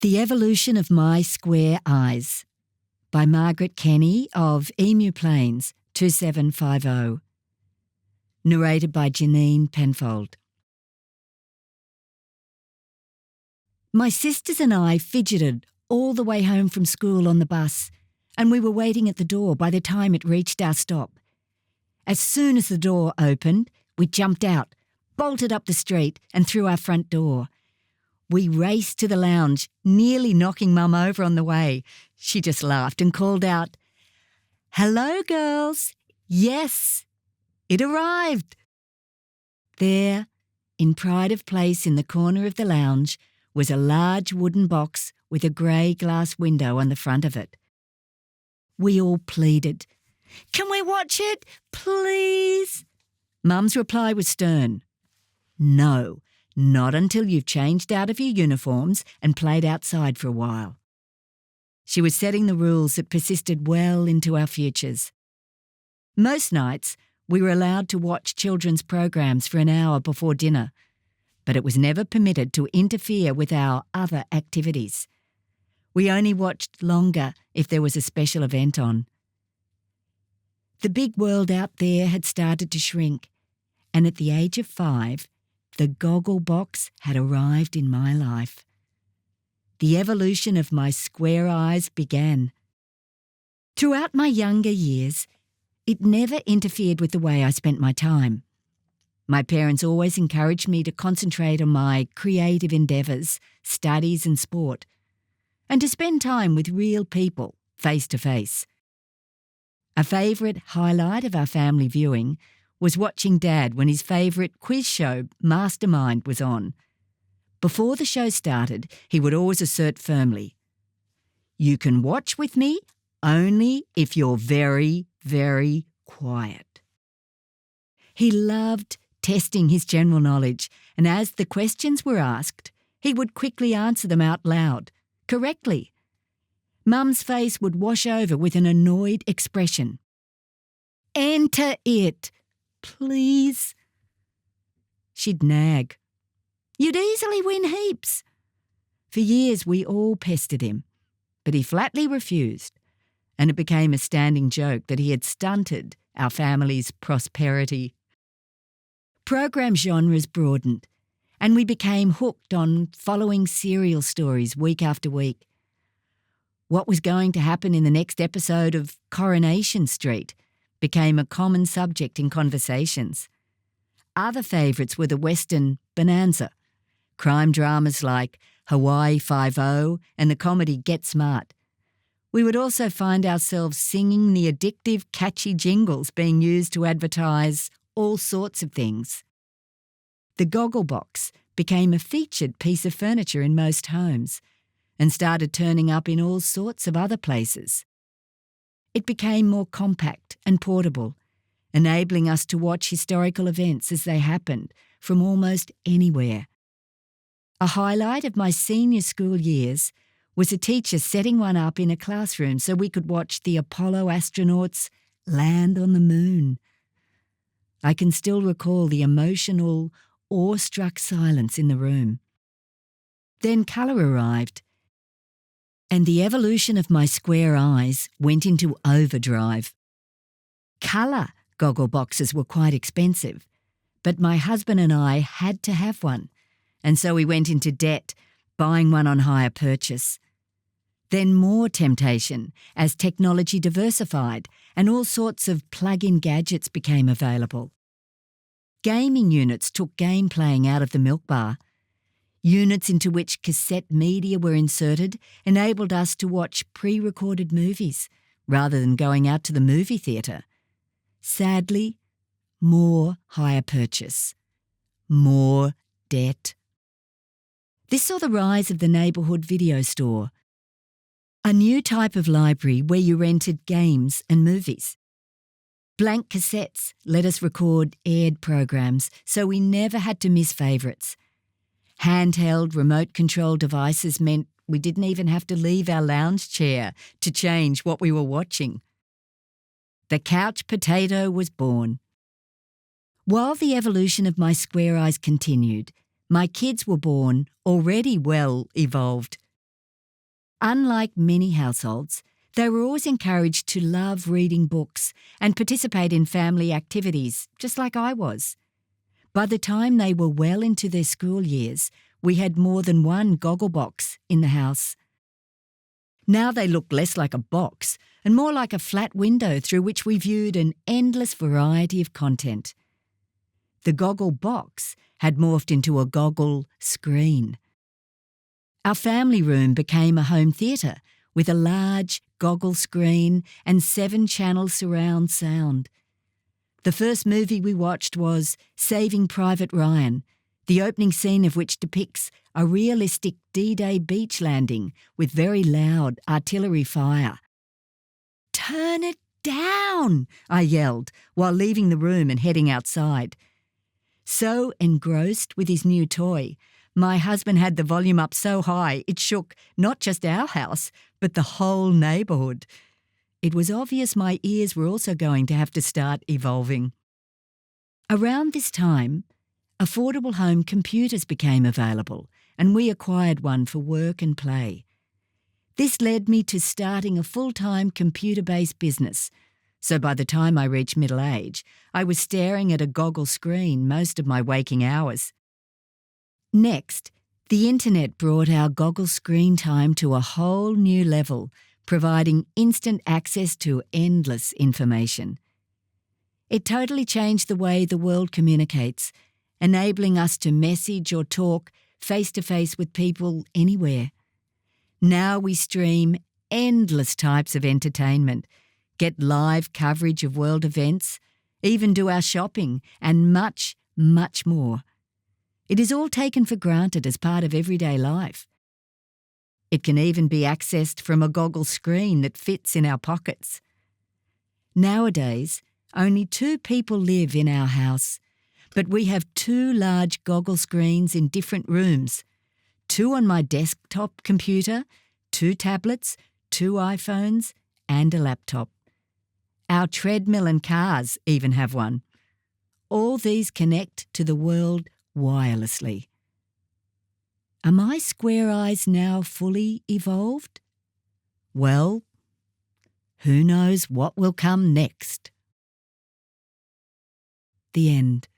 The Evolution of My Square Eyes by Margaret Kenny of Emu Plains, 2750. Narrated by Janine Penfold. My sisters and I fidgeted all the way home from school on the bus, and we were waiting at the door by the time it reached our stop. As soon as the door opened, we jumped out, bolted up the street and through our front door. We raced to the lounge, nearly knocking Mum over on the way. She just laughed and called out, "Hello, girls. Yes, it arrived." There, in pride of place in the corner of the lounge, was a large wooden box with a grey glass window on the front of it. We all pleaded, "Can we watch it, please?" Mum's reply was stern. "No, not until you've changed out of your uniforms and played outside for a while." She was setting the rules that persisted well into our futures. Most nights, we were allowed to watch children's programs for an hour before dinner, but it was never permitted to interfere with our other activities. We only watched longer if there was a special event on. The big world out there had started to shrink, and at the age of 5, the goggle box had arrived in my life. The evolution of my square eyes began. Throughout my younger years, it never interfered with the way I spent my time. My parents always encouraged me to concentrate on my creative endeavours, studies and sport, and to spend time with real people, face to face. A favourite highlight of our family viewing was watching Dad when his favourite quiz show, Mastermind, was on. Before the show started, he would always assert firmly, "You can watch with me only if you're very, very quiet." He loved testing his general knowledge, and as the questions were asked, he would quickly answer them out loud, correctly. Mum's face would wash over with an annoyed expression. "Enter it, please." She'd nag, "You'd easily win heaps." For years we all pestered him, but he flatly refused, and it became a standing joke that he had stunted our family's prosperity. Program genres broadened, and we became hooked on following serial stories week after week. What was going to happen in the next episode of Coronation Street became a common subject in conversations. Other favourites were the Western Bonanza, crime dramas like Hawaii 5-0 and the comedy Get Smart. We would also find ourselves singing the addictive, catchy jingles being used to advertise all sorts of things. The goggle box became a featured piece of furniture in most homes and started turning up in all sorts of other places. It became more compact and portable, enabling us to watch historical events as they happened from almost anywhere. A highlight of my senior school years was a teacher setting one up in a classroom so we could watch the Apollo astronauts land on the moon. I can still recall the emotional, awestruck silence in the room. Then colour arrived, and the evolution of my square eyes went into overdrive. Colour goggle boxes were quite expensive, but my husband and I had to have one, and so we went into debt, buying one on hire purchase. Then more temptation as technology diversified and all sorts of plug-in gadgets became available. Gaming units took game playing out of the milk bar. Units into which cassette media were inserted enabled us to watch pre-recorded movies rather than going out to the movie theatre. Sadly, more hire purchase, more debt. This saw the rise of the neighbourhood video store, a new type of library where you rented games and movies. Blank cassettes let us record aired programs, so we never had to miss favourites. Handheld remote control devices meant we didn't even have to leave our lounge chair to change what we were watching. The couch potato was born. While the evolution of my square eyes continued, my kids were born already well evolved. Unlike many households, they were always encouraged to love reading books and participate in family activities, just like I was. By the time they were well into their school years, we had more than one goggle box in the house. Now they look less like a box and more like a flat window through which we viewed an endless variety of content. The goggle box had morphed into a goggle screen. Our family room became a home theatre with a large goggle screen and 7-channel surround sound. The first movie we watched was Saving Private Ryan, the opening scene of which depicts a realistic D-Day beach landing with very loud artillery fire. "Turn it down!" I yelled while leaving the room and heading outside. So engrossed with his new toy, my husband had the volume up so high it shook not just our house, but the whole neighbourhood. It was obvious my ears were also going to have to start evolving. Around this time, affordable home computers became available, and we acquired one for work and play. This led me to starting a full-time computer-based business, so by the time I reached middle age, I was staring at a goggle screen most of my waking hours. Next, the internet brought our goggle screen time to a whole new level, providing instant access to endless information. It totally changed the way the world communicates, enabling us to message or talk face-to-face with people anywhere. Now we stream endless types of entertainment, get live coverage of world events, even do our shopping, and much, much more. It is all taken for granted as part of everyday life. It can even be accessed from a goggle screen that fits in our pockets. Nowadays, only 2 people live in our house, but we have 2 large goggle screens in different rooms, 2 on my desktop computer, 2 tablets, 2 iPhones, and a laptop. Our treadmill and cars even have one. All these connect to the world wirelessly. Are my square eyes now fully evolved? Well, who knows what will come next? The end.